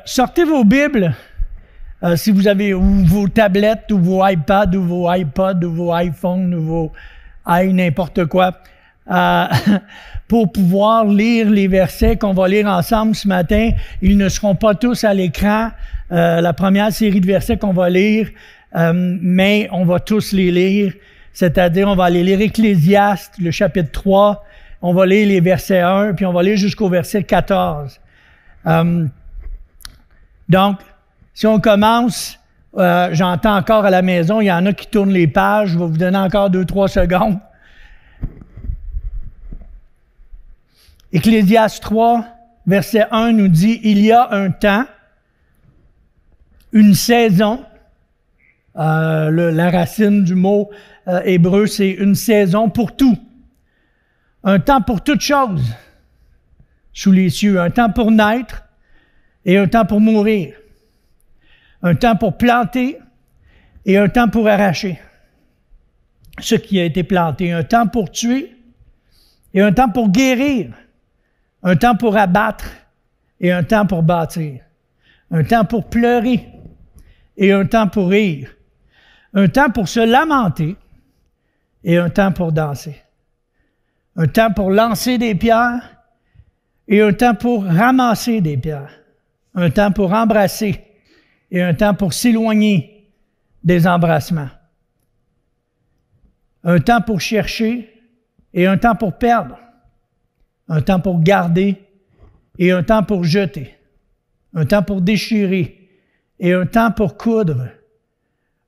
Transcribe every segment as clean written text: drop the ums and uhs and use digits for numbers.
Sortez vos Bibles, si vous avez ou vos tablettes, ou vos iPads, ou vos iPods, ou vos iPhones, ou vos n'importe quoi, pour pouvoir lire les versets qu'on va lire ensemble ce matin. Ils ne seront pas tous à l'écran, la première série de versets qu'on va lire, mais on va tous les lire. C'est-à-dire, on va aller lire Ecclésiaste, le chapitre 3, on va lire les versets 1, puis on va lire jusqu'au verset 14. Donc, si on commence, j'entends encore à la maison, il y en a qui tournent les pages, je vais vous donner encore 2-3 secondes. Ecclésiaste 3, verset 1 nous dit, « Il y a un temps, une saison », la racine du mot hébreu, c'est une saison pour tout. Un temps pour toute chose sous les cieux. Un temps pour naître et un temps pour mourir. Un temps pour planter et un temps pour arracher ce qui a été planté. Un temps pour tuer et un temps pour guérir. Un temps pour abattre et un temps pour bâtir. Un temps pour pleurer et un temps pour rire. Un temps pour se lamenter et un temps pour danser. Un temps pour lancer des pierres et un temps pour ramasser des pierres. Un temps pour embrasser et un temps pour s'éloigner des embrassements. Un temps pour chercher et un temps pour perdre. Un temps pour garder et un temps pour jeter. Un temps pour déchirer et un temps pour coudre.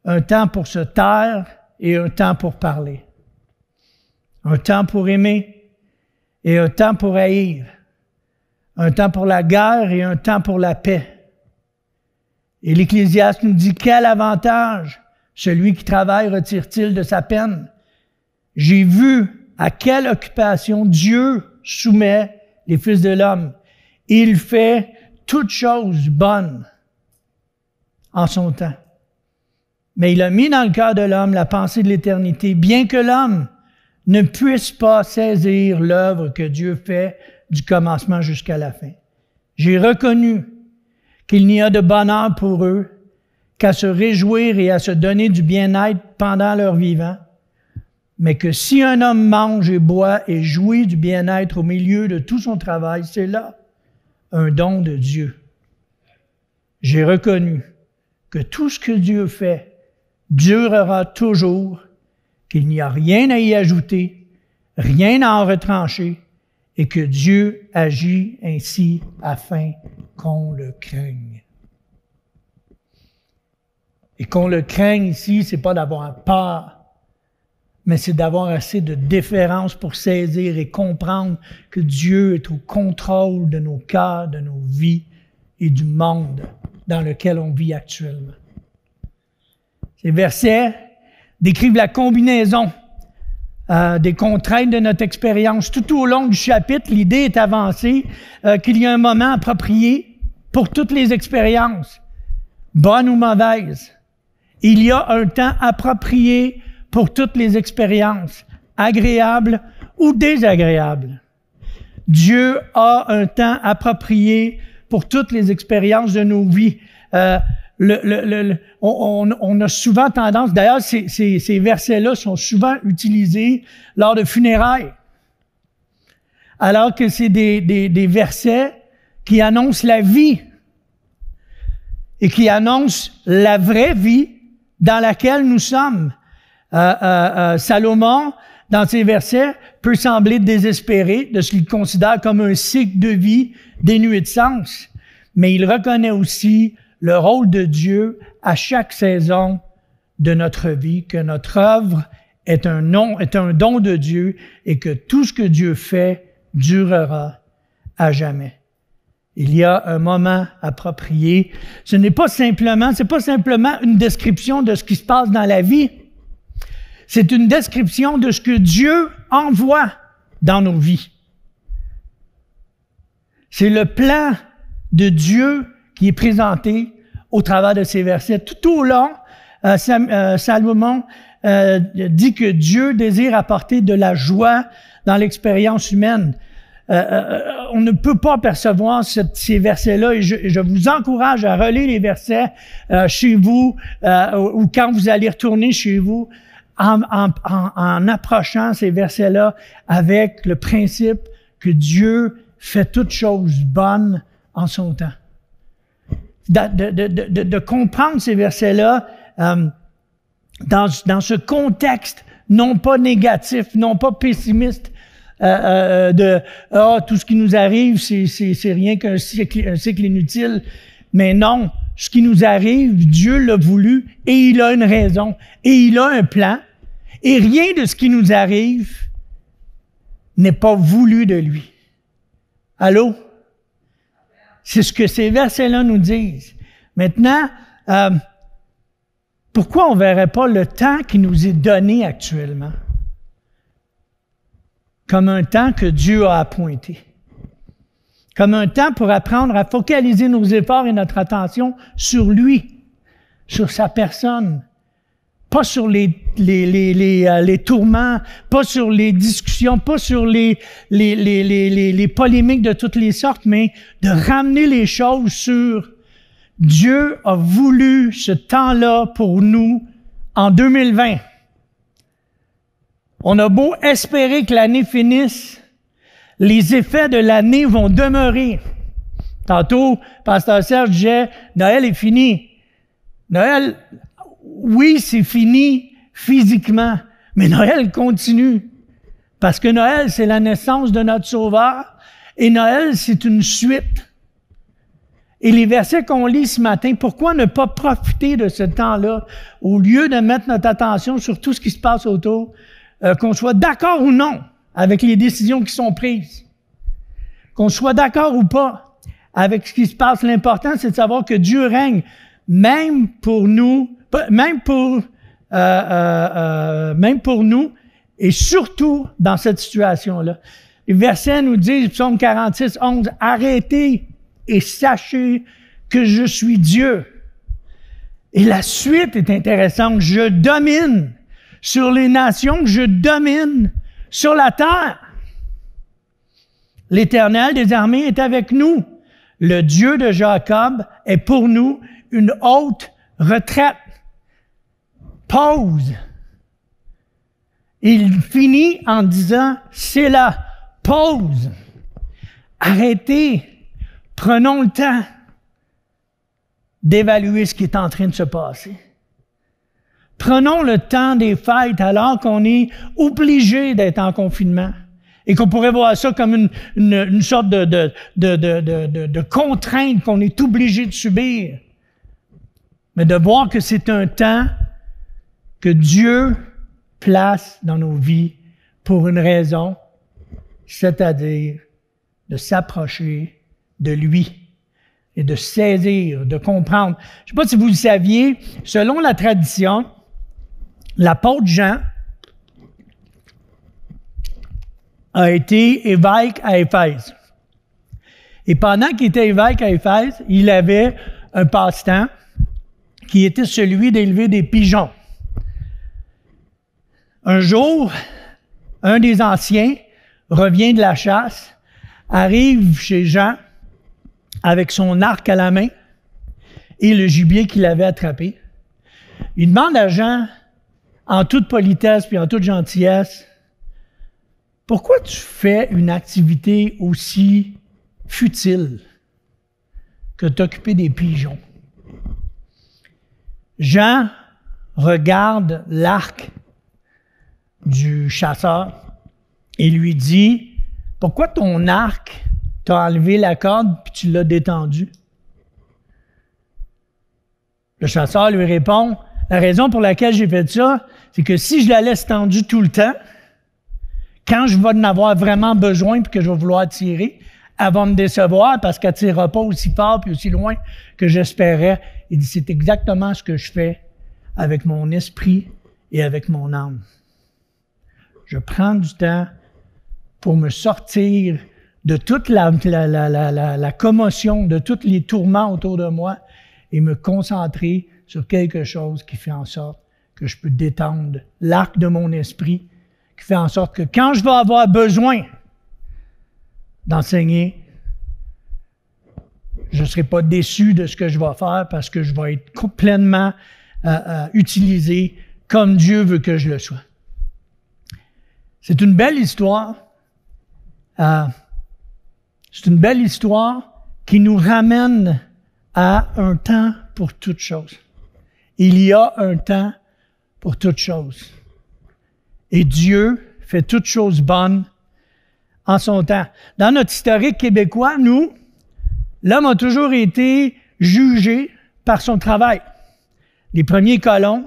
Un temps pour se taire et un temps pour parler. Un temps pour aimer et un temps pour haïr. Un temps pour la guerre et un temps pour la paix. Et l'Ecclésiaste nous dit, quel avantage celui qui travaille retire-t-il de sa peine? J'ai vu à quelle occupation Dieu soumet les fils de l'homme. Il fait toutes choses bonnes en son temps. Mais il a mis dans le cœur de l'homme la pensée de l'éternité, bien que l'homme ne puisse pas saisir l'œuvre que Dieu fait du commencement jusqu'à la fin. J'ai reconnu qu'il n'y a de bonheur pour eux qu'à se réjouir et à se donner du bien-être pendant leur vivant, mais que si un homme mange et boit et jouit du bien-être au milieu de tout son travail, c'est là un don de Dieu. J'ai reconnu que tout ce que Dieu fait durera toujours, qu'il n'y a rien à y ajouter, rien à en retrancher, et que Dieu agit ainsi afin qu'on le craigne. Et qu'on le craigne ici, c'est pas d'avoir peur, mais c'est d'avoir assez de déférence pour saisir et comprendre que Dieu est au contrôle de nos cœurs, de nos vies et du monde dans lequel on vit actuellement. Ces versets décrivent la combinaison des contraintes de notre expérience. Tout au long du chapitre, l'idée est avancée qu'il y a un moment approprié pour toutes les expériences, bonnes ou mauvaises. Il y a un temps approprié pour toutes les expériences, agréables ou désagréables. Dieu a un temps approprié pour toutes les expériences de nos vies. On a souvent tendance, d'ailleurs, ces versets-là sont souvent utilisés lors de funérailles, alors que c'est des versets qui annoncent la vie et qui annoncent la vraie vie dans laquelle nous sommes. Salomon, dans ces versets, peut sembler désespéré de ce qu'il considère comme un cycle de vie dénué de sens, mais il reconnaît aussi le rôle de Dieu à chaque saison de notre vie, que notre œuvre est un don de Dieu et que tout ce que Dieu fait durera à jamais. Il y a un moment approprié. C'est pas simplement une description de ce qui se passe dans la vie. C'est une description de ce que Dieu envoie dans nos vies. C'est le plan de Dieu qui est présenté au travers de ces versets. Tout au long, Salomon dit que Dieu désire apporter de la joie dans l'expérience humaine. on ne peut pas percevoir ces versets-là. Et je vous encourage à relire les versets chez vous ou quand vous allez retourner chez vous en approchant ces versets-là avec le principe que Dieu fait toutes choses bonnes en son temps. De comprendre ces versets-là dans ce contexte non pas négatif, non pas pessimiste, tout ce qui nous arrive, c'est rien qu'un cycle inutile. Mais non, ce qui nous arrive, Dieu l'a voulu et il a une raison et il a un plan. Et rien de ce qui nous arrive n'est pas voulu de lui. Allô? C'est ce que ces versets-là nous disent. Maintenant, pourquoi on ne verrait pas le temps qui nous est donné actuellement comme un temps que Dieu a appointé? Comme un temps pour apprendre à focaliser nos efforts et notre attention sur lui, sur sa personne, pas sur les tourments, pas sur les discussions, pas sur les polémiques de toutes les sortes, mais de ramener les choses sur Dieu a voulu ce temps-là pour nous en 2020. On a beau espérer que l'année finisse, les effets de l'année vont demeurer. Tantôt, Pasteur Serge disait, Noël est fini. Noël, oui, c'est fini physiquement, mais Noël continue. Parce que Noël, c'est la naissance de notre Sauveur, et Noël, c'est une suite. Et les versets qu'on lit ce matin, pourquoi ne pas profiter de ce temps-là, au lieu de mettre notre attention sur tout ce qui se passe autour, qu'on soit d'accord ou non avec les décisions qui sont prises, qu'on soit d'accord ou pas avec ce qui se passe. L'important, c'est de savoir que Dieu règne, même pour nous, même pour nous, et surtout dans cette situation-là. Les versets nous disent, Psaume 46, 11, « Arrêtez et sachez que je suis Dieu. » Et la suite est intéressante. « Je domine sur les nations, je domine sur la terre. L'Éternel des armées est avec nous. Le Dieu de Jacob est pour nous une haute retraite. » Pause. Il finit en disant, c'est la pause. Arrêtez. Prenons le temps d'évaluer ce qui est en train de se passer. Prenons le temps des fêtes alors qu'on est obligé d'être en confinement et qu'on pourrait voir ça comme une sorte de contrainte qu'on est obligé de subir. Mais de voir que c'est un temps que Dieu place dans nos vies pour une raison, c'est-à-dire de s'approcher de lui et de saisir, de comprendre. Je ne sais pas si vous le saviez, selon la tradition, l'apôtre Jean a été évêque à Éphèse. Et pendant qu'il était évêque à Éphèse, il avait un passe-temps qui était celui d'élever des pigeons. Un jour, un des anciens revient de la chasse, arrive chez Jean avec son arc à la main et le gibier qu'il avait attrapé. Il demande à Jean, en toute politesse puis en toute gentillesse, « Pourquoi tu fais une activité aussi futile que t'occuper des pigeons? » Jean regarde l'arc du chasseur et lui dit, « Pourquoi ton arc t'as enlevé la corde puis tu l'as détendu? » Le chasseur lui répond, « La raison pour laquelle j'ai fait ça, c'est que si je la laisse tendue tout le temps, quand je vais en avoir vraiment besoin puis que je vais vouloir tirer, elle va me décevoir parce qu'elle ne tirera pas aussi fort puis aussi loin que j'espérais. » Il dit, « C'est exactement ce que je fais avec mon esprit et avec mon âme. Je prends du temps pour me sortir de toute la commotion, de tous les tourments autour de moi et me concentrer sur quelque chose qui fait en sorte que je peux détendre l'arc de mon esprit, qui fait en sorte que quand je vais avoir besoin d'enseigner. Je ne serai pas déçu de ce que je vais faire parce que je vais être pleinement utilisé comme Dieu veut que je le sois. C'est une belle histoire. C'est une belle histoire qui nous ramène à un temps pour toutes choses. Il y a un temps pour toutes choses. Et Dieu fait toutes choses bonnes en son temps. Dans notre historique québécois, nous, l'homme a toujours été jugé par son travail. Les premiers colons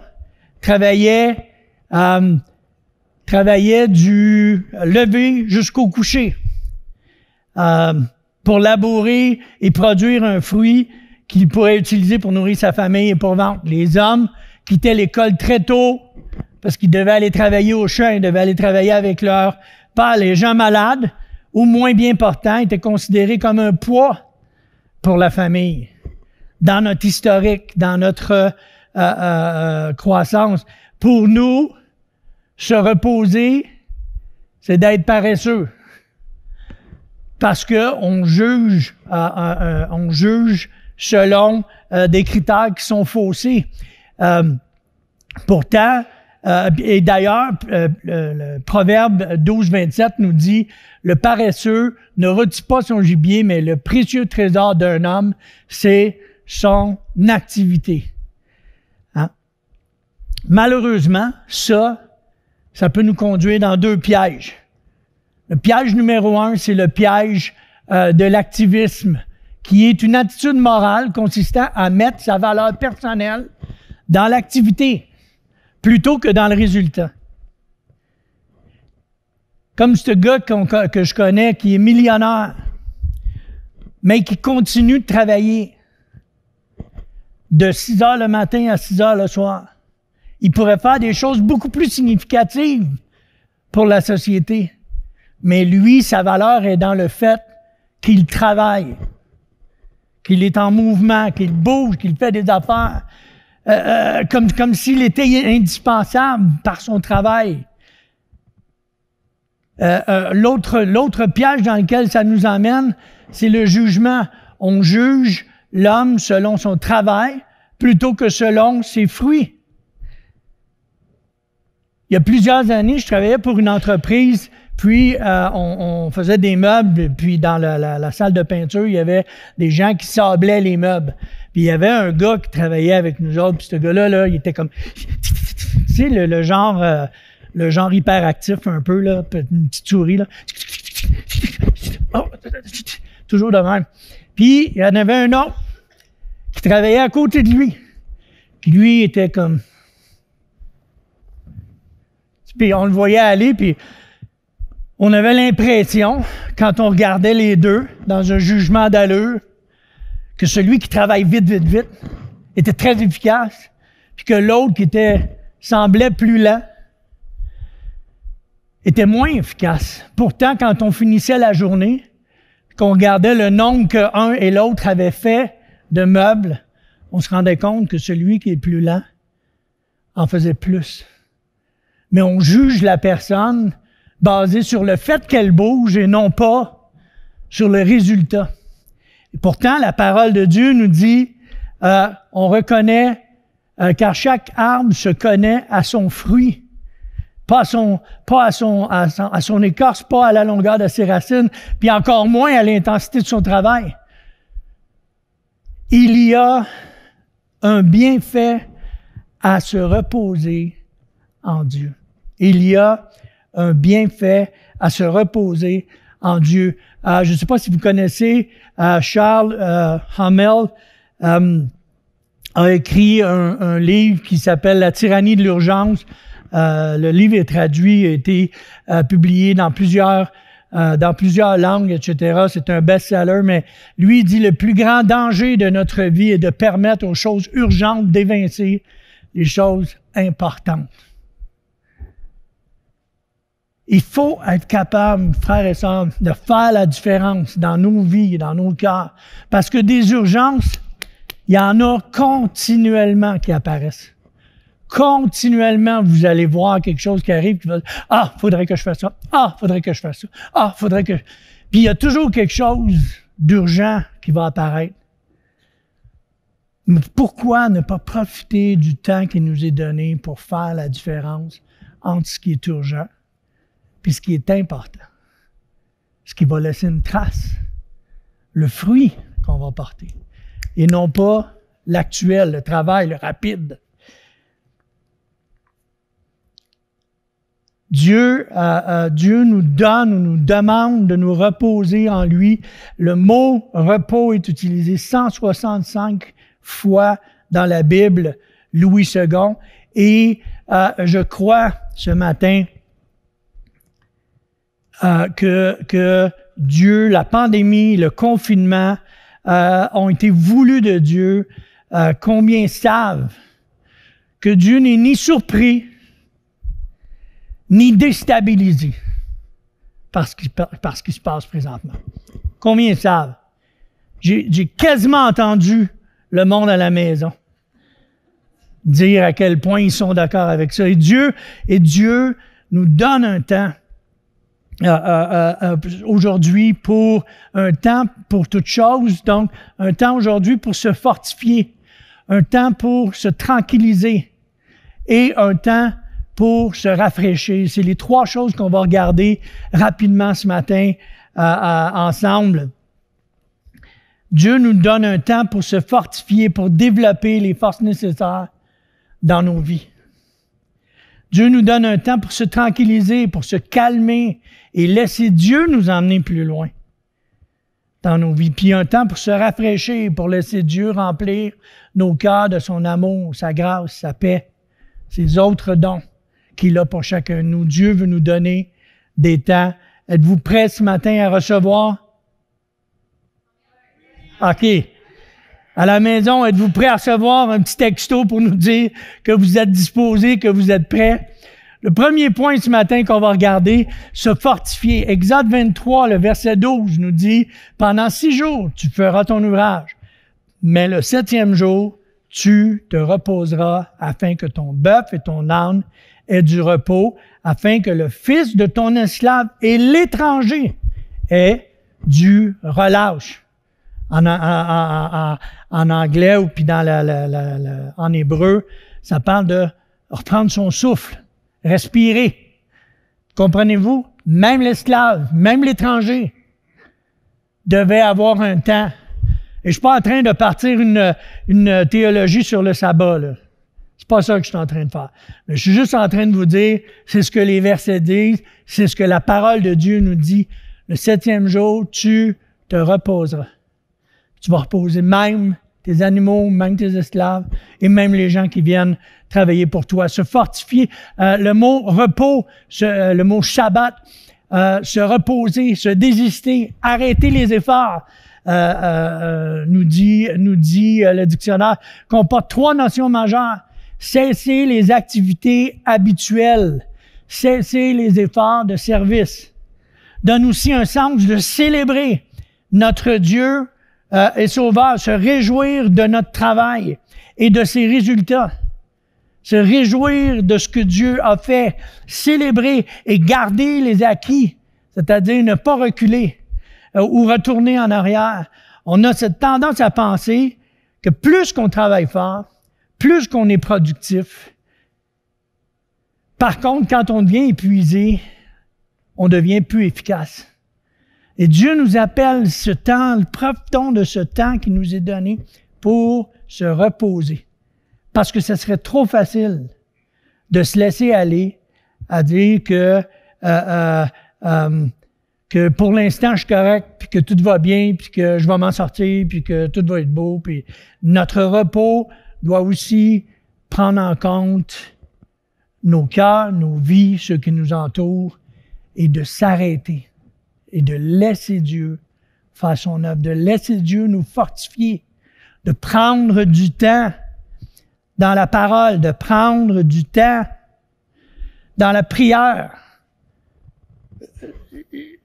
travaillaient du lever jusqu'au coucher pour labourer et produire un fruit qu'il pourrait utiliser pour nourrir sa famille et pour vendre. Les hommes quittaient l'école très tôt parce qu'ils devaient aller travailler au champ, ils devaient aller travailler avec leur père. Les gens malades ou moins bien portants étaient considérés comme un poids pour la famille. Dans notre historique, dans notre croissance, pour nous, se reposer, c'est d'être paresseux. Parce que on juge selon des critères qui sont faussés. Pourtant, et d'ailleurs, le Proverbe 12-27 nous dit « Le paresseux ne retire pas son gibier, mais le précieux trésor d'un homme, c'est son activité. » Hein? Malheureusement, ça peut nous conduire dans deux pièges. Le piège numéro 1, c'est le piège de l'activisme, qui est une attitude morale consistant à mettre sa valeur personnelle dans l'activité plutôt que dans le résultat. Comme ce gars que je connais, qui est millionnaire, mais qui continue de travailler de 6 heures le matin à 6 heures le soir. Il pourrait faire des choses beaucoup plus significatives pour la société. Mais lui, sa valeur est dans le fait qu'il travaille, qu'il est en mouvement, qu'il bouge, qu'il fait des affaires, comme s'il était indispensable par son travail. L'autre piège dans lequel ça nous emmène, c'est le jugement. On juge l'homme selon son travail plutôt que selon ses fruits. Il y a plusieurs années, je travaillais pour une entreprise, puis on faisait des meubles, puis dans la salle de peinture, il y avait des gens qui sablaient les meubles. Puis il y avait un gars qui travaillait avec nous autres, puis ce gars-là, il était comme... Tu sais, le genre hyperactif un peu, là, une petite souris, là. Oh, toujours de même. Puis il y en avait un autre qui travaillait à côté de lui. Puis lui, il était comme... Puis on le voyait aller, puis on avait l'impression, quand on regardait les deux, dans un jugement d'allure, que celui qui travaille vite était très efficace, puis que l'autre qui semblait plus lent était moins efficace. Pourtant, quand on finissait la journée, qu'on regardait le nombre qu'un et l'autre avaient fait de meubles, on se rendait compte que celui qui est plus lent en faisait plus. Mais on juge la personne basée sur le fait qu'elle bouge et non pas sur le résultat. Et pourtant, la parole de Dieu nous dit, on reconnaît, car chaque arbre se connaît à son fruit, pas à son écorce, pas à la longueur de ses racines, puis encore moins à l'intensité de son travail. Il y a un bienfait à se reposer en Dieu. Il y a un bienfait à se reposer en Dieu. Je ne sais pas si vous connaissez Charles Hamel a écrit un livre qui s'appelle « La tyrannie de l'urgence ». Le livre est traduit, a été publié dans plusieurs langues, etc. C'est un best-seller, mais lui, il dit « Le plus grand danger de notre vie est de permettre aux choses urgentes d'évincer les choses importantes. » Il faut être capable, frères et sœurs, de faire la différence dans nos vies, dans nos cœurs. Parce que des urgences, il y en a continuellement qui apparaissent. Continuellement, vous allez voir quelque chose qui arrive qui va dire « Ah, faudrait que je fasse ça. Ah, faudrait que je fasse ça. Ah, faudrait que... » Puis il y a toujours quelque chose d'urgent qui va apparaître. Mais pourquoi ne pas profiter du temps qui nous est donné pour faire la différence entre ce qui est urgent et ce qui est important? Ce qui va laisser une trace, le fruit qu'on va porter, et non pas l'actuel, le travail, le rapide. Dieu nous donne ou nous demande de nous reposer en lui. Le mot repos est utilisé 165 fois dans la Bible, Louis II. Et je crois ce matin que Dieu, la pandémie, le confinement ont été voulus de Dieu. Combien savent que Dieu n'est ni surpris, ni déstabilisé par ce qui se passe présentement. Combien savent? J'ai quasiment entendu le monde à la maison dire à quel point ils sont d'accord avec ça. Et Dieu nous donne un temps aujourd'hui pour un temps pour toute chose, donc un temps aujourd'hui pour se fortifier, un temps pour se tranquilliser et un temps pour se rafraîchir. C'est les trois choses qu'on va regarder rapidement ce matin ensemble. Dieu nous donne un temps pour se fortifier, pour développer les forces nécessaires dans nos vies. Dieu nous donne un temps pour se tranquilliser, pour se calmer et laisser Dieu nous emmener plus loin dans nos vies. Puis un temps pour se rafraîchir, pour laisser Dieu remplir nos cœurs de son amour, sa grâce, sa paix, ses autres dons qu'il a pour chacun de nous. Dieu veut nous donner des temps. Êtes-vous prêts ce matin à recevoir? OK. À la maison, êtes-vous prêts à recevoir un petit texto pour nous dire que vous êtes disposés, que vous êtes prêts? Le premier point ce matin qu'on va regarder, se fortifier. Exode 23, le verset 12 nous dit, « Pendant 6 jours, tu feras ton ouvrage, mais le 7e jour, tu te reposeras afin que ton bœuf et ton âne aient du repos, afin que le fils de ton esclave et l'étranger aient du relâche. » En anglais ou puis en hébreu, ça parle de reprendre son souffle, respirer. Comprenez-vous? Même l'esclave, même l'étranger devait avoir un temps. Et je suis pas en train de partir une théologie sur le sabbat, là. C'est pas ça que je suis en train de faire. Mais je suis juste en train de vous dire, c'est ce que les versets disent, c'est ce que la parole de Dieu nous dit. Le 7e jour, tu te reposeras. Tu vas reposer même tes animaux, même tes esclaves et même les gens qui viennent travailler pour toi. Se fortifier, le mot repos, le mot Shabbat, se reposer, se désister, arrêter les efforts, nous dit le dictionnaire, comporte 3 notions majeures. Cesser les activités habituelles, cesser les efforts de service. Donne aussi un sens de célébrer notre Dieu et Sauveur, se réjouir de notre travail et de ses résultats, se réjouir de ce que Dieu a fait, célébrer et garder les acquis, c'est-à-dire ne pas reculer ou retourner en arrière. On a cette tendance à penser que plus qu'on travaille fort, plus qu'on est productif. Par contre, quand on devient épuisé, on devient plus efficace. Et Dieu nous appelle ce temps, profitons de ce temps qui nous est donné pour se reposer. Parce que ce serait trop facile de se laisser aller à dire que pour l'instant je suis correct, puis que tout va bien, puis que je vais m'en sortir, puis que tout va être beau. Puis notre repos doit aussi prendre en compte nos cœurs, nos vies, ceux qui nous entourent, et de s'arrêter. Et de laisser Dieu faire son œuvre, de laisser Dieu nous fortifier, de prendre du temps dans la parole, de prendre du temps dans la prière.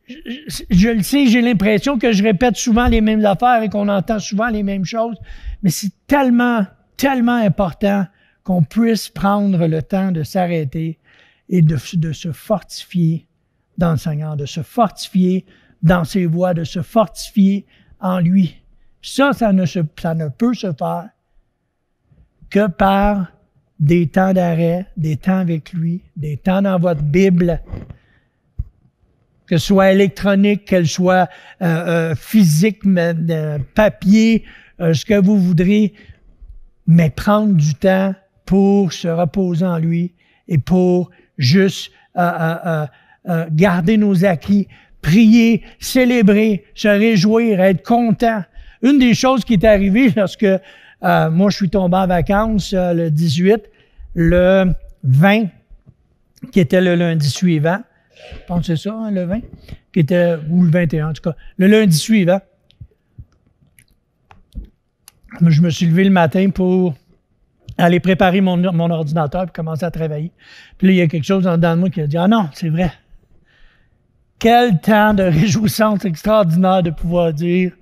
Je le sais, j'ai l'impression que je répète souvent les mêmes affaires et qu'on entend souvent les mêmes choses, mais c'est tellement, tellement important qu'on puisse prendre le temps de s'arrêter et de se fortifier dans le Seigneur, de se fortifier dans ses voies, de se fortifier en lui. Ça ne peut se faire que par des temps d'arrêt, des temps avec lui, des temps dans votre Bible, que ce soit électronique, qu'elle soit physique, papier, ce que vous voudrez, mais prendre du temps pour se reposer en lui et pour juste garder nos acquis, prier, célébrer, se réjouir, être content. Une des choses qui est arrivée lorsque moi je suis tombé en vacances le 18, le 20, qui était le lundi suivant, je pense que c'est ça, hein, le 20, qui était, ou le 21 en tout cas, le lundi suivant, je me suis levé le matin pour aller préparer mon ordinateur et commencer à travailler. Puis là, il y a quelque chose en dedans de moi qui a dit « Ah non, c'est vrai. Quel temps de réjouissance extraordinaire de pouvoir dire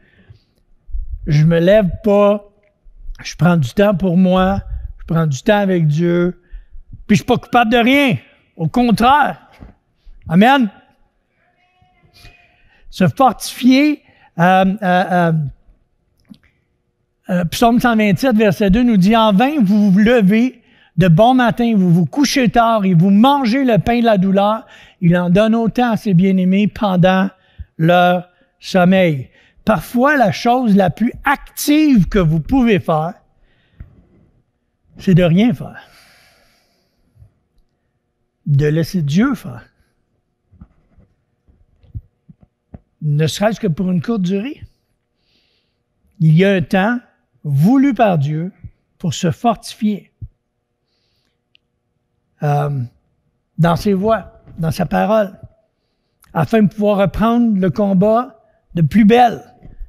« Je me lève pas, je prends du temps pour moi, je prends du temps avec Dieu, puis je suis pas coupable de rien. Au contraire. » Amen. Se fortifier. Psaume 127, verset 2 nous dit « En vain, vous vous levez de bon matin, vous vous couchez tard et vous mangez le pain de la douleur. Il en donne autant à ses bien-aimés pendant leur sommeil. » Parfois, la chose la plus active que vous pouvez faire, c'est de rien faire. De laisser Dieu faire. Ne serait-ce que pour une courte durée. Il y a un temps voulu par Dieu pour se fortifier dans ses voies, dans sa parole, afin de pouvoir reprendre le combat de plus belle,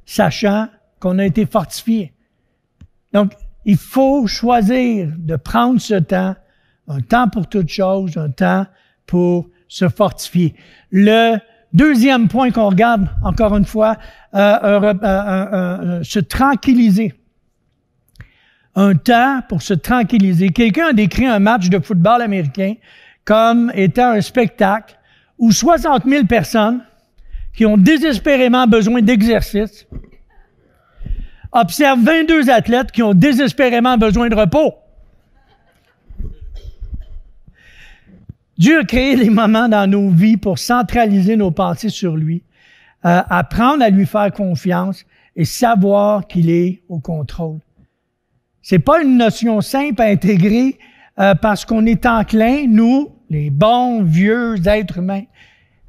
sachant qu'on a été fortifié. Donc, il faut choisir de prendre ce temps, un temps pour toute chose, un temps pour se fortifier. Le deuxième point qu'on regarde, encore une fois, se tranquilliser. Un temps pour se tranquilliser. Quelqu'un a décrit un match de football américain comme étant un spectacle où 60 000 personnes qui ont désespérément besoin d'exercice observent 22 athlètes qui ont désespérément besoin de repos. Dieu a créé des moments dans nos vies pour centraliser nos pensées sur lui, apprendre à lui faire confiance et savoir qu'il est au contrôle. C'est pas une notion simple à intégrer parce qu'on est enclin, nous, les bons, vieux êtres humains,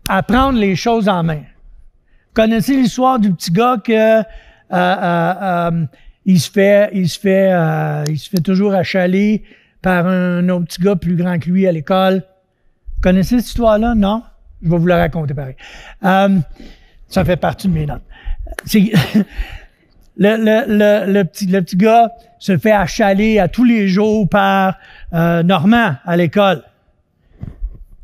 à prendre les choses en main. Vous connaissez l'histoire du petit gars que il se fait toujours achaler par un autre petit gars plus grand que lui à l'école. Vous connaissez cette histoire-là? Non? Je vais vous la raconter pareil. Ça fait partie de mes notes. Le petit gars se fait achaler à tous les jours par Normand à l'école.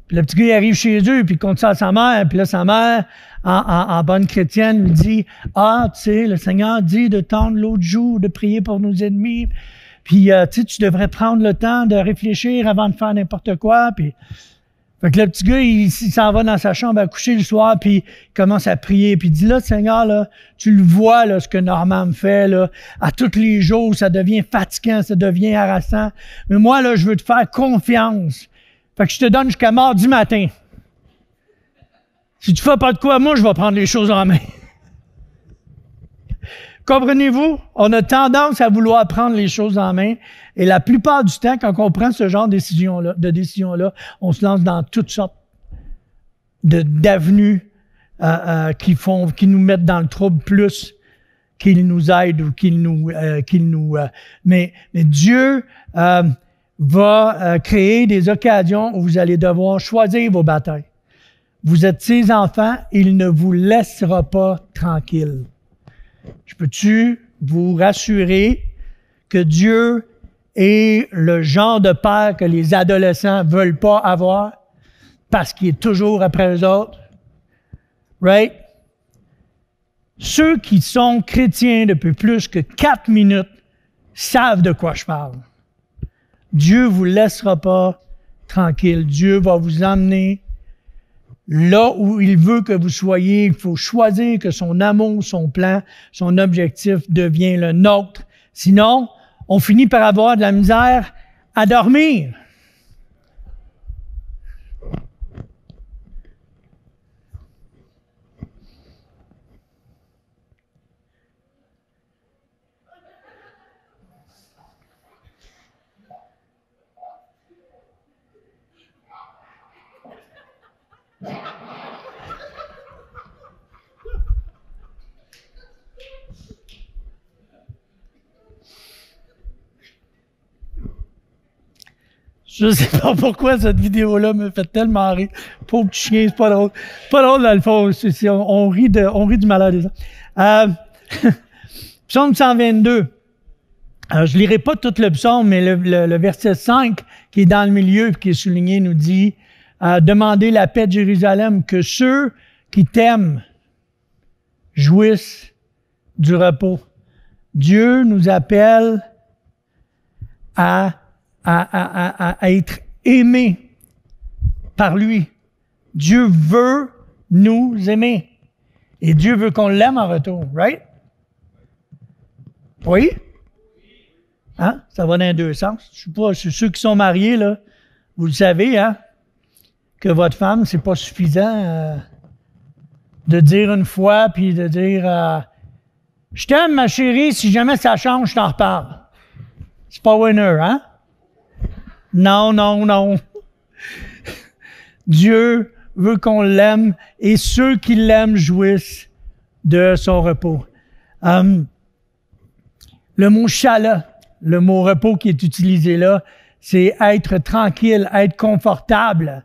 Puis le petit gars il arrive chez eux, puis il compte ça à sa mère, puis là sa mère, en bonne chrétienne, lui dit « Ah, tu sais, le Seigneur dit de tendre l'autre joue, de prier pour nos ennemis, puis tu sais, tu devrais prendre le temps de réfléchir avant de faire n'importe quoi. » Puis fait que le petit gars, il s'en va dans sa chambre à coucher le soir, puis il commence à prier, puis il dit, là, Seigneur, là, tu le vois, là, ce que Normand me fait, là, à tous les jours, ça devient fatigant, ça devient harassant. Mais moi, là, je veux te faire confiance. Fait que je te donne jusqu'à mardi matin. Si tu fais pas de quoi, moi, je vais prendre les choses en main. Comprenez-vous? On a tendance à vouloir prendre les choses en main. Et la plupart du temps, quand on prend ce genre de décision-là, on se lance dans toutes sortes d'avenues qui nous mettent dans le trouble plus qu'ils nous aident ou mais Dieu va créer des occasions où vous allez devoir choisir vos batailles. Vous êtes ses enfants, il ne vous laissera pas tranquille. Je peux-tu vous rassurer que Dieu est le genre de père que les adolescents veulent pas avoir parce qu'il est toujours après eux autres? Right? Ceux qui sont chrétiens depuis plus que 4 minutes savent de quoi je parle. Dieu vous laissera pas tranquille. Dieu va vous emmener là où il veut que vous soyez. Il faut choisir que son amour, son plan, son objectif devient le nôtre. Sinon, on finit par avoir de la misère à dormir. Je sais pas pourquoi cette vidéo-là me fait tellement rire. Pauvre petit chien, c'est pas drôle. Pas drôle dans le fond. On rit du malheur des gens. Psaume 122. Je lirai pas tout le psaume, mais le verset 5 qui est dans le milieu et qui est souligné nous dit demandez la paix de Jérusalem, que ceux qui t'aiment jouissent du repos. Dieu nous appelle à être aimés par lui. Dieu veut nous aimer. Et Dieu veut qu'on l'aime en retour, right? Oui? Hein? Ça va dans les deux sens. Je sais pas, ceux qui sont mariés, là, vous le savez, hein? Que votre femme, c'est pas suffisant de dire une fois, puis de dire je t'aime, ma chérie, si jamais ça change, je t'en reparle. C'est pas winner, hein? Non, non, non. Dieu veut qu'on l'aime et ceux qui l'aiment jouissent de son repos. Le mot shala, le mot repos qui est utilisé là, c'est être tranquille, être confortable.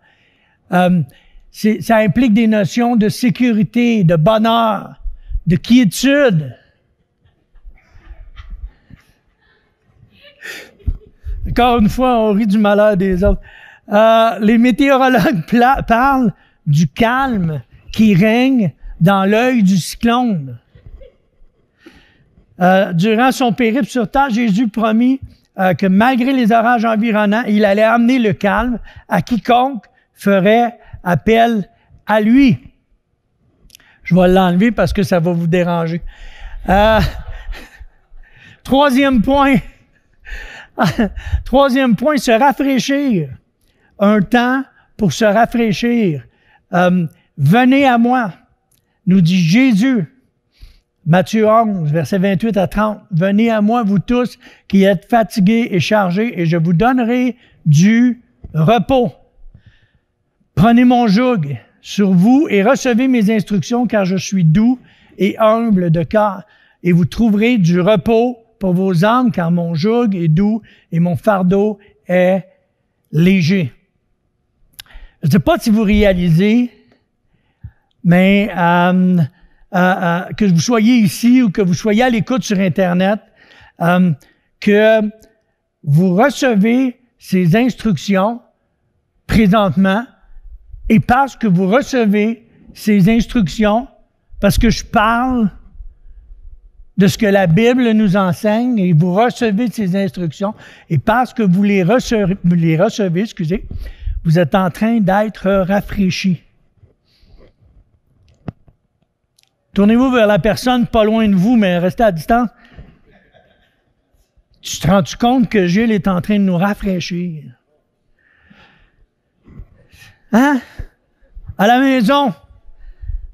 Ça implique des notions de sécurité, de bonheur, de quiétude. Encore une fois, on rit du malheur des autres. Les météorologues parlent du calme qui règne dans l'œil du cyclone. Durant son périple sur terre, Jésus promit que malgré les orages environnants, il allait amener le calme à quiconque ferait appel à lui. Je vais l'enlever parce que ça va vous déranger. Troisième point, se rafraîchir. Un temps pour se rafraîchir. Venez à moi, nous dit Jésus. Matthieu 11, versets 28 à 30. Venez à moi, vous tous qui êtes fatigués et chargés, et je vous donnerai du repos. Prenez mon joug sur vous et recevez mes instructions, car je suis doux et humble de cœur, et vous trouverez du repos pour vos âmes, car mon joug est doux et mon fardeau est léger. Je ne sais pas si vous réalisez, mais que vous soyez ici ou que vous soyez à l'écoute sur Internet, que vous recevez ces instructions présentement, et parce que vous recevez ces instructions, parce que je parle de ce que la Bible nous enseigne, et vous recevez ces instructions, et parce que vous les recevez, vous êtes en train d'être rafraîchis. Tournez-vous vers la personne pas loin de vous, mais restez à distance. Tu te rends-tu compte que Gilles est en train de nous rafraîchir? Hein? À la maison,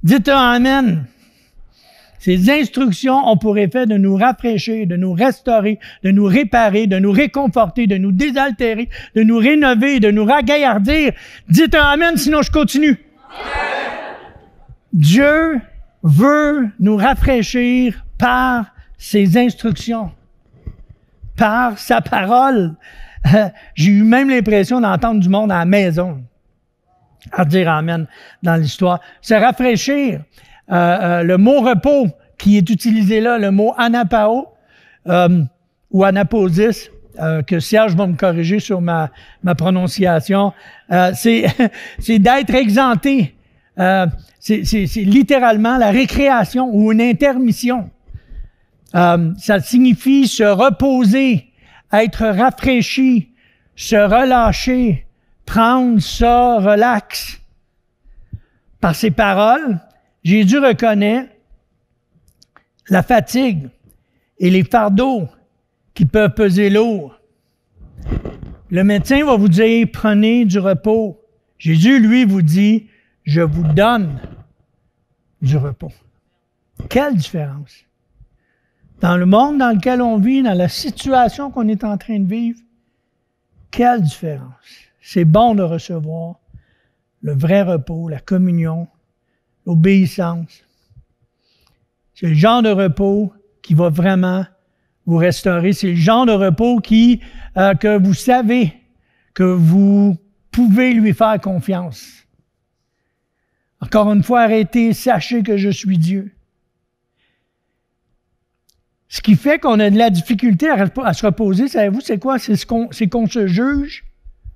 dites Amen. Ces instructions ont pour effet de nous rafraîchir, de nous restaurer, de nous réparer, de nous réconforter, de nous désaltérer, de nous rénover, de nous ragaillardir. Dites Amen, sinon je continue. Amen. Dieu veut nous rafraîchir par ses instructions, par sa parole. J'ai eu même l'impression d'entendre du monde à la maison à dire Amen dans l'histoire. Se rafraîchir, le mot repos qui est utilisé là, le mot anapao ou anaposis, que Serge va me corriger sur ma prononciation, c'est d'être exempté. C'est littéralement la récréation ou une intermission. Ça signifie se reposer, être rafraîchi, se relâcher, prendre ça, relax. Par ses paroles, Jésus reconnaît la fatigue et les fardeaux qui peuvent peser lourd. Le médecin va vous dire, prenez du repos. Jésus, lui, vous dit, je vous donne du repos. Quelle différence! Dans le monde dans lequel on vit, dans la situation qu'on est en train de vivre, quelle différence! C'est bon de recevoir le vrai repos, la communion, l'obéissance. C'est le genre de repos qui va vraiment vous restaurer. C'est le genre de repos que vous savez que vous pouvez lui faire confiance. Encore une fois, arrêtez, sachez que je suis Dieu. Ce qui fait qu'on a de la difficulté à se reposer, savez-vous, c'est quoi? C'est qu'on se juge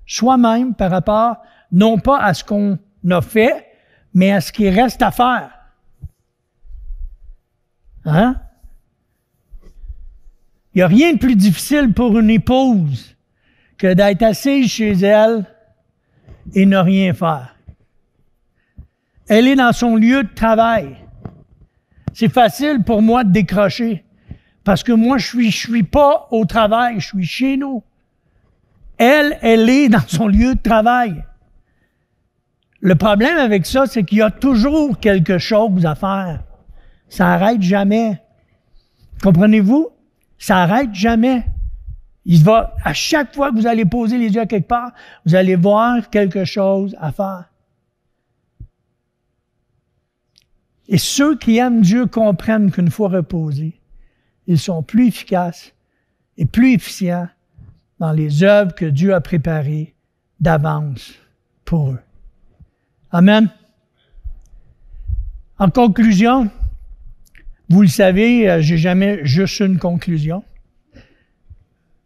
soi-même par rapport, non pas à ce qu'on a fait, mais à ce qui reste à faire. Hein? Il n'y a rien de plus difficile pour une épouse que d'être assise chez elle et ne rien faire. Elle est dans son lieu de travail. C'est facile pour moi de décrocher parce que moi, je suis pas au travail, je suis chez nous. Elle est dans son lieu de travail. Le problème avec ça, c'est qu'il y a toujours quelque chose à faire. Ça n'arrête jamais. Comprenez-vous? Ça n'arrête jamais. À chaque fois que vous allez poser les yeux à quelque part, vous allez voir quelque chose à faire. Et ceux qui aiment Dieu comprennent qu'une fois reposés, ils sont plus efficaces et plus efficients dans les œuvres que Dieu a préparées d'avance pour eux. Amen. En conclusion, vous le savez, j'ai jamais juste une conclusion.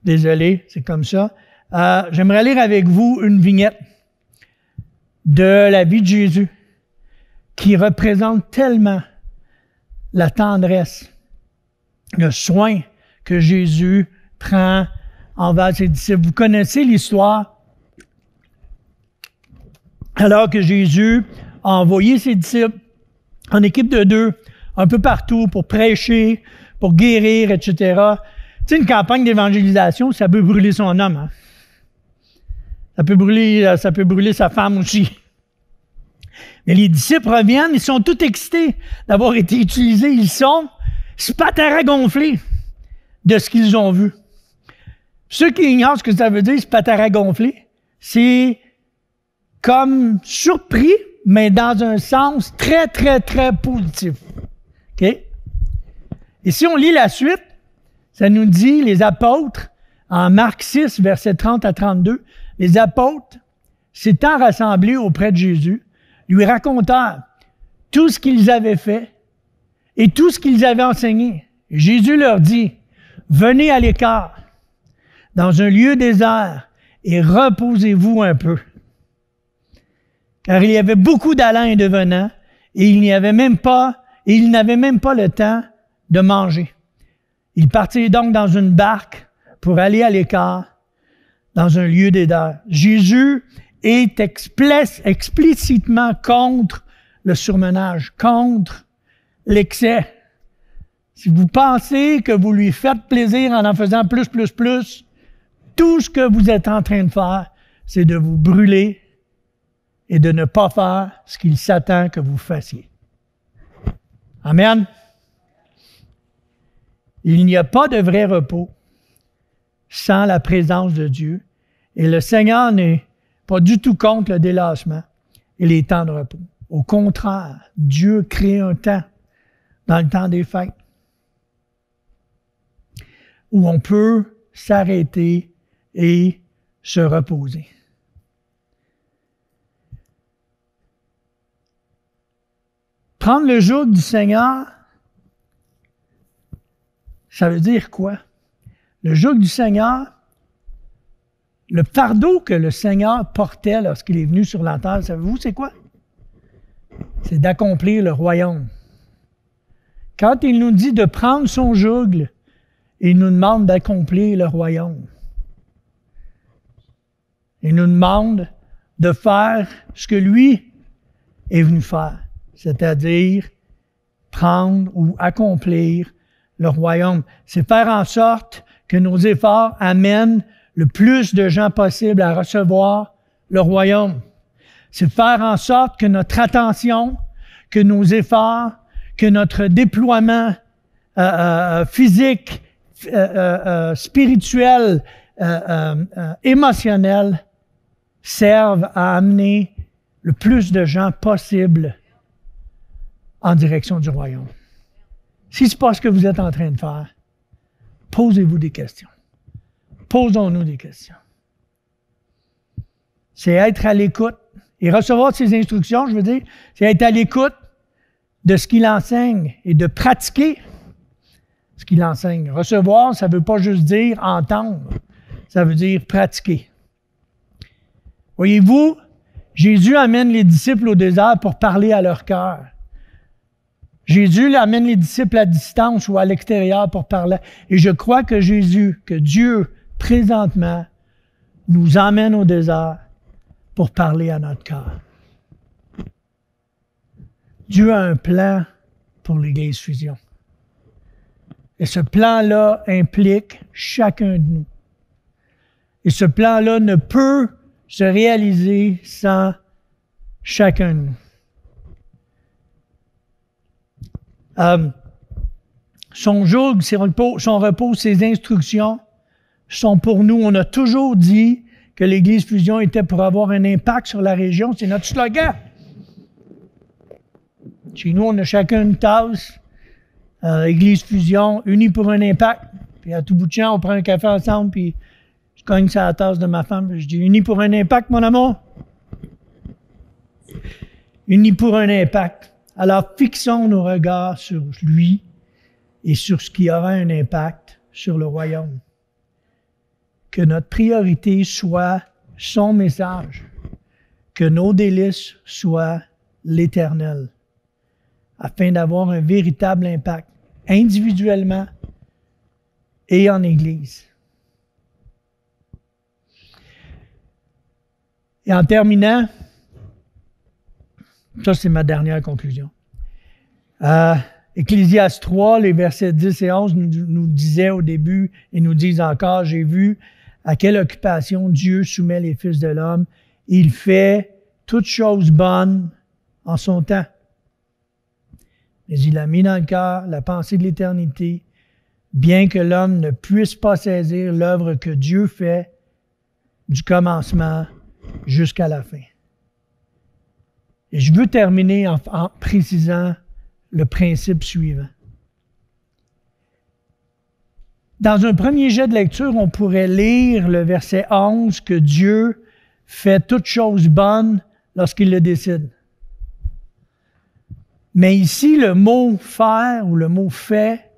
Désolé, c'est comme ça. J'aimerais lire avec vous une vignette de la vie de Jésus qui représente tellement la tendresse, le soin que Jésus prend envers ses disciples. Vous connaissez l'histoire. Alors que Jésus a envoyé ses disciples en équipe de 2, un peu partout, pour prêcher, pour guérir, etc. Tu sais, une campagne d'évangélisation, ça peut brûler son homme. Hein? Ça peut brûler sa femme aussi. Mais les disciples reviennent, ils sont tous excités d'avoir été utilisés. Ils sont spatara gonflés de ce qu'ils ont vu. Ceux qui ignorent ce que ça veut dire, spatara gonflé, c'est comme surpris, mais dans un sens très, très, très positif. OK? Et si on lit la suite, ça nous dit, les apôtres, en Marc 6, versets 30 à 32, les apôtres, s'étant rassemblés auprès de Jésus, lui racontèrent tout ce qu'ils avaient fait et tout ce qu'ils avaient enseigné. Et Jésus leur dit, « Venez à l'écart, dans un lieu désert, et reposez-vous un peu. » Car il y avait beaucoup d'allants et de venants, et ils n'avaient même pas le temps de manger. Ils partirent donc dans une barque pour aller à l'écart, dans un lieu désert. Jésus est explicitement contre le surmenage, contre l'excès. Si vous pensez que vous lui faites plaisir en faisant plus, tout ce que vous êtes en train de faire, c'est de vous brûler et de ne pas faire ce qu'il s'attend que vous fassiez. Amen. Il n'y a pas de vrai repos sans la présence de Dieu. Et le Seigneur n'est pas du tout contre le délassement et les temps de repos. Au contraire, Dieu crée un temps dans le temps des fêtes où on peut s'arrêter et se reposer. Prendre le joug du Seigneur, ça veut dire quoi? Le joug du Seigneur, le fardeau que le Seigneur portait lorsqu'il est venu sur la terre, savez-vous c'est quoi? C'est d'accomplir le royaume. Quand il nous dit de prendre son joug, il nous demande d'accomplir le royaume. Il nous demande de faire ce que lui, est venu faire, c'est-à-dire prendre ou accomplir le royaume. C'est faire en sorte que nos efforts amènent le plus de gens possible à recevoir le royaume. C'est faire en sorte que notre attention, que nos efforts, que notre déploiement physique, spirituel, émotionnel servent à amener le plus de gens possible en direction du royaume. Si ce n'est pas ce que vous êtes en train de faire, posez-vous des questions. Posons-nous des questions. C'est être à l'écoute. Et recevoir ses instructions, je veux dire, c'est être à l'écoute de ce qu'il enseigne et de pratiquer ce qu'il enseigne. Recevoir, ça ne veut pas juste dire entendre, ça veut dire pratiquer. Voyez-vous, Jésus amène les disciples au désert pour parler à leur cœur. Jésus amène les disciples à distance ou à l'extérieur pour parler. Et je crois que Jésus, que Dieu, présentement, nous emmène au désert pour parler à notre cœur. Dieu a un plan pour l'Église Fusion. Et ce plan-là implique chacun de nous. Et ce plan-là ne peut se réaliser sans chacun de nous. Son joug, son repos, ses instructions sont pour nous. On a toujours dit que l'Église Fusion était pour avoir un impact sur la région. C'est notre slogan. Chez nous, on a chacun une tasse. Église Fusion, unis pour un impact. Puis à tout bout de champ, on prend un café ensemble, puis je cogne sur la tasse de ma femme, puis je dis « Unis pour un impact, mon amour? » Unis pour un impact. Alors, fixons nos regards sur lui et sur ce qui aura un impact sur le royaume. Que notre priorité soit son message, que nos délices soient l'Éternel, afin d'avoir un véritable impact, individuellement et en Église. Et en terminant, ça c'est ma dernière conclusion. Ecclésiaste 3, les versets 10 et 11 nous disaient au début et nous disent encore, j'ai vu à quelle occupation Dieu soumet les fils de l'homme. Il fait toutes choses bonnes en son temps. Mais il a mis dans le cœur la pensée de l'éternité, bien que l'homme ne puisse pas saisir l'œuvre que Dieu fait du commencement jusqu'à la fin. Et je veux terminer en précisant le principe suivant. Dans un premier jet de lecture, on pourrait lire le verset 11 que Dieu fait toutes choses bonnes lorsqu'il le décide. Mais ici, le mot « faire » ou le mot « fait »,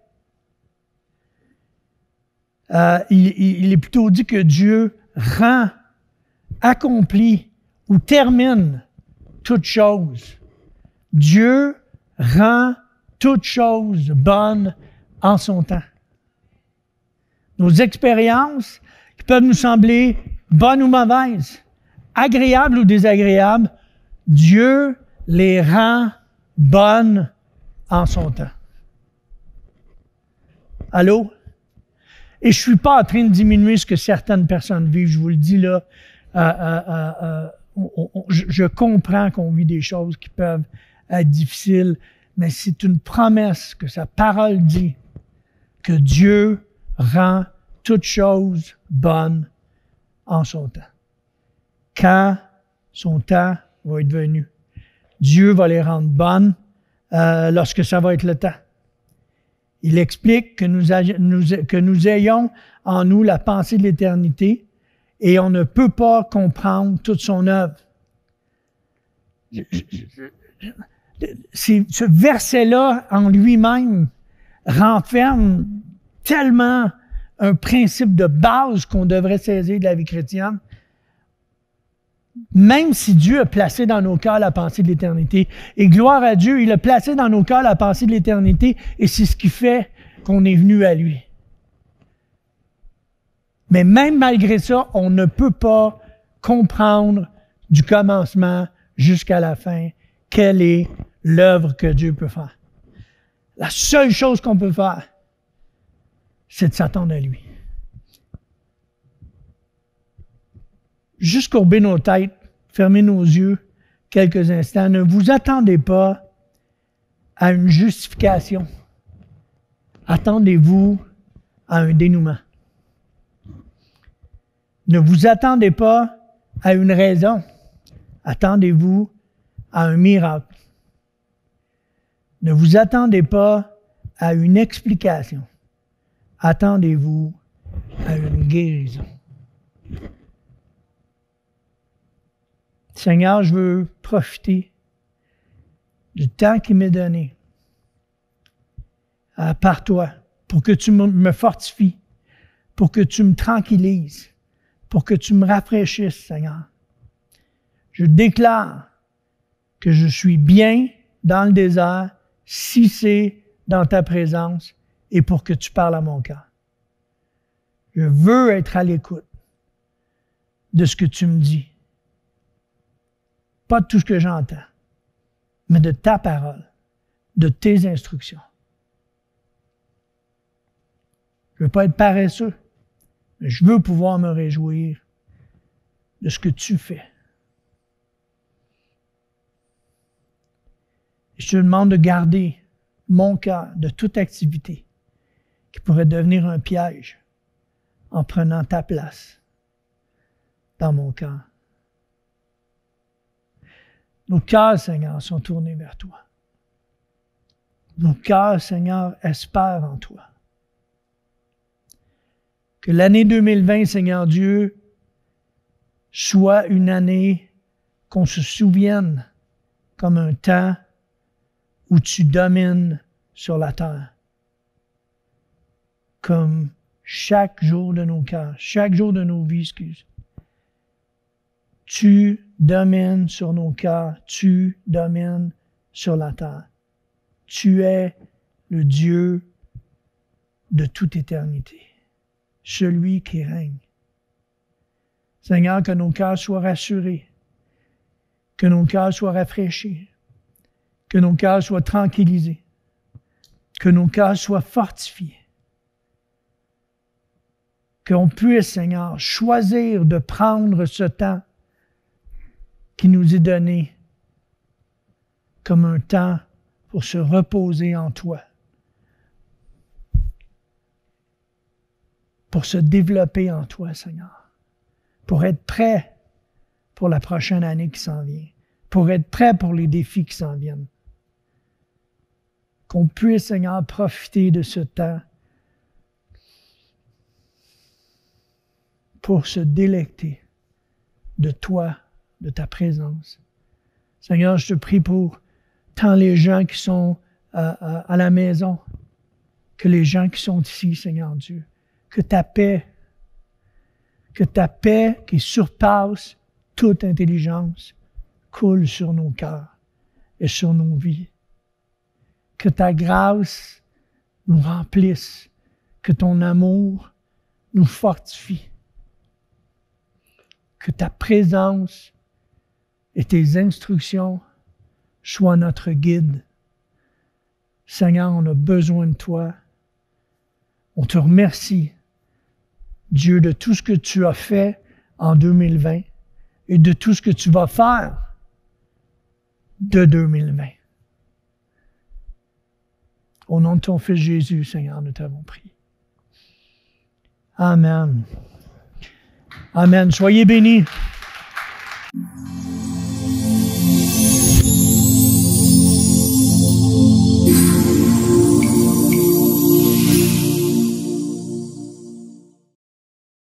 il est plutôt dit que Dieu rend, accomplit ou termine toutes choses. Dieu rend toutes choses bonnes en son temps. Nos expériences qui peuvent nous sembler bonnes ou mauvaises, agréables ou désagréables, Dieu les rend bonnes en son temps. Allô? Et je ne suis pas en train de diminuer ce que certaines personnes vivent, je vous le dis là. Je comprends qu'on vit des choses qui peuvent être difficiles, mais c'est une promesse que sa parole dit, que Dieu rend toutes choses bonnes en son temps. Quand son temps va être venu, Dieu va les rendre bonnes lorsque ça va être le temps. Il explique que nous ayons en nous la pensée de l'éternité et on ne peut pas comprendre toute son œuvre. Ce verset-là, en lui-même, renferme tellement un principe de base qu'on devrait saisir de la vie chrétienne. Même si Dieu a placé dans nos cœurs la pensée de l'éternité, et gloire à Dieu, il a placé dans nos cœurs la pensée de l'éternité, et c'est ce qui fait qu'on est venu à lui. Mais même malgré ça, on ne peut pas comprendre du commencement jusqu'à la fin quelle est l'œuvre que Dieu peut faire. La seule chose qu'on peut faire, c'est de s'attendre à lui. Juste courber nos têtes, fermer nos yeux quelques instants. Ne vous attendez pas à une justification. Attendez-vous à un dénouement. Ne vous attendez pas à une raison. Attendez-vous à un miracle. Ne vous attendez pas à une explication. Attendez-vous à une guérison. Seigneur, je veux profiter du temps qui m'est donné par toi pour que tu me fortifies, pour que tu me tranquillises, pour que tu me rafraîchisses, Seigneur. Je déclare que je suis bien dans le désert si c'est dans ta présence et pour que tu parles à mon cœur. Je veux être à l'écoute de ce que tu me dis. Pas de tout ce que j'entends, mais de ta parole, de tes instructions. Je ne veux pas être paresseux, mais je veux pouvoir me réjouir de ce que tu fais. Et je te demande de garder mon cœur de toute activité qui pourrait devenir un piège en prenant ta place dans mon cœur. Nos cœurs, Seigneur, sont tournés vers toi. Nos cœurs, Seigneur, espèrent en toi. Que l'année 2020, Seigneur Dieu, soit une année qu'on se souvienne comme un temps où tu domines sur la terre. Comme chaque jour de nos cœurs, chaque jour de nos vies, tu domines sur nos cœurs, tu domines sur la terre. Tu es le Dieu de toute éternité, celui qui règne. Seigneur, que nos cœurs soient rassurés, que nos cœurs soient rafraîchis, que nos cœurs soient tranquillisés, que nos cœurs soient fortifiés, qu'on puisse, Seigneur, choisir de prendre ce temps qui nous est donné comme un temps pour se reposer en toi, pour se développer en toi, Seigneur, pour être prêt pour la prochaine année qui s'en vient, pour être prêt pour les défis qui s'en viennent. Qu'on puisse, Seigneur, profiter de ce temps pour se délecter de toi, de ta présence. Seigneur, je te prie pour tant les gens qui sont à la maison, que les gens qui sont ici, Seigneur Dieu, que ta paix qui surpasse toute intelligence, coule sur nos cœurs et sur nos vies. Que ta grâce nous remplisse, que ton amour nous fortifie, que ta présence et tes instructions soient notre guide. Seigneur, on a besoin de toi. On te remercie, Dieu, de tout ce que tu as fait en 2020 et de tout ce que tu vas faire de 2020. Au nom de ton Fils Jésus, Seigneur, nous t'avons prié. Amen. Amen. Soyez bénis.